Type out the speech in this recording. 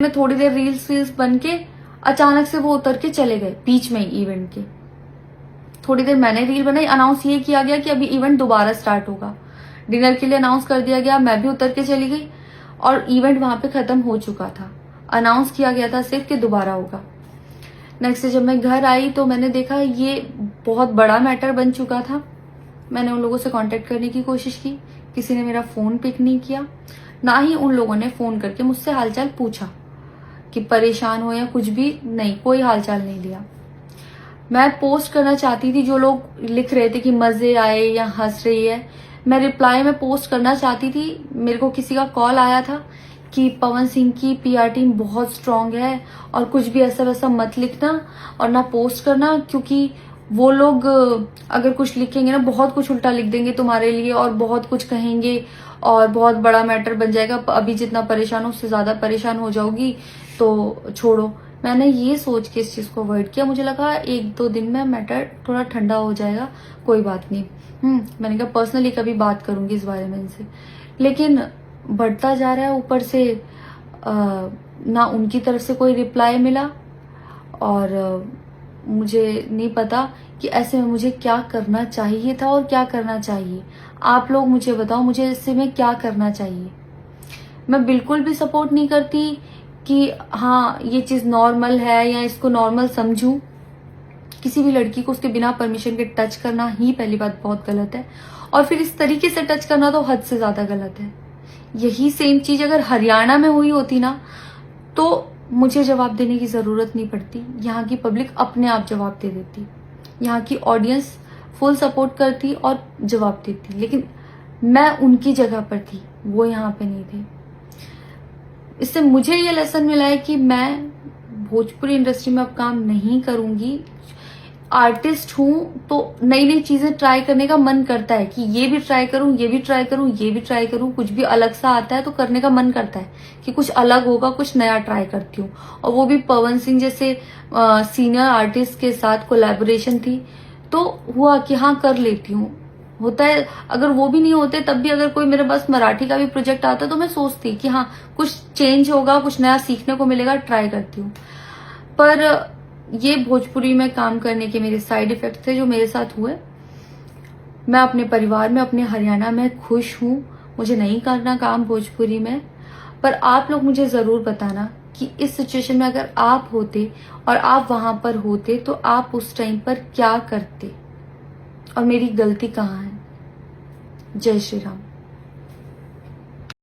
में थोड़ी देर रील्स बन के अचानक से वो उतर के चले गए बीच में ही इवेंट के। थोड़ी देर मैंने रील बनाई, अनाउंस ये किया गया कि अभी इवेंट दोबारा स्टार्ट होगा। डिनर के लिए अनाउंस कर दिया गया, मैं भी उतर के चली गई और इवेंट वहां पे खत्म हो चुका था। अनाउंस किया गया था सिर्फ कि दोबारा होगा। नेक्स्ट डे जब मैं घर आई तो मैंने देखा ये बहुत बड़ा मैटर बन चुका था। मैंने उन लोगों से कांटेक्ट करने की कोशिश की, किसी ने मेरा फोन पिक नहीं किया, ना ही उन लोगों ने फोन करके मुझसे हालचाल पूछा कि परेशान हो या कुछ भी, नहीं, कोई हालचाल नहीं लिया। मैं पोस्ट करना चाहती थी, जो लोग लिख रहे थे कि मजे आए या हंस रही है, मैं रिप्लाई में पोस्ट करना चाहती थी। मेरे को किसी का कॉल आया था कि पवन सिंह की पीआर टीम बहुत स्ट्रांग है और कुछ भी ऐसा वैसा मत लिखना और ना पोस्ट करना, क्योंकि वो लोग अगर कुछ लिखेंगे ना बहुत कुछ उल्टा लिख देंगे तुम्हारे लिए और बहुत कुछ कहेंगे और बहुत बड़ा मैटर बन जाएगा। अभी जितना परेशान हो उससे ज्यादा परेशान हो जाओगी, तो छोड़ो। मैंने ये सोच के इस चीज को अवॉइड किया। मुझे लगा 1-2 दिन में मैटर थोड़ा ठंडा हो जाएगा, कोई बात नहीं। मैंने कहा पर्सनली कभी बात करूंगी इस बारे में इनसे, लेकिन बढ़ता जा रहा है। ऊपर से ना उनकी तरफ से कोई रिप्लाई मिला और मुझे नहीं पता कि ऐसे में मुझे क्या करना चाहिए था और क्या करना चाहिए। आप लोग मुझे बताओ, मुझे इससे में क्या करना चाहिए। मैं बिल्कुल भी सपोर्ट नहीं करती कि हाँ ये चीज नॉर्मल है या इसको नॉर्मल समझूं। किसी भी लड़की को उसके बिना परमिशन के टच करना ही पहली बात बहुत गलत है, और फिर इस तरीके से टच करना तो हद से ज्यादा गलत है। यही सेम चीज अगर हरियाणा में हुई होती ना तो मुझे जवाब देने की जरूरत नहीं पड़ती। यहाँ की पब्लिक अपने आप जवाब दे देती, यहाँ की ऑडियंस फुल सपोर्ट करती और जवाब देती, लेकिन मैं उनकी जगह पर थी, वो यहाँ पे नहीं थे। इससे मुझे ये लेसन मिला है कि मैं भोजपुरी इंडस्ट्री में अब काम नहीं करूंगी। आर्टिस्ट हूं तो नई नई चीजें ट्राई करने का मन करता है कि ये भी ट्राई करूं, ये भी ट्राई करूं, ये भी ट्राई करूं। कुछ भी अलग सा आता है तो करने का मन करता है कि कुछ अलग होगा, कुछ नया ट्राई करती हूँ। और वो भी पवन सिंह जैसे सीनियर आर्टिस्ट के साथ कोलैबोरेशन थी तो हुआ कि हाँ कर लेती हूँ। होता है, अगर वो भी नहीं होते तब भी अगर कोई मेरे पास मराठी का भी प्रोजेक्ट आता तो मैं सोचती कि हाँ कुछ चेंज होगा, कुछ नया सीखने को मिलेगा, ट्राई करती हूँ। पर ये भोजपुरी में काम करने के मेरे साइड इफेक्ट थे जो मेरे साथ हुए। मैं अपने परिवार में, अपने हरियाणा में खुश हूँ। मुझे नहीं करना काम भोजपुरी में। पर आप लोग मुझे जरूर बताना कि इस सिचुएशन में अगर आप होते और आप वहां पर होते तो आप उस टाइम पर क्या करते और मेरी गलती कहाँ है। जय श्री राम।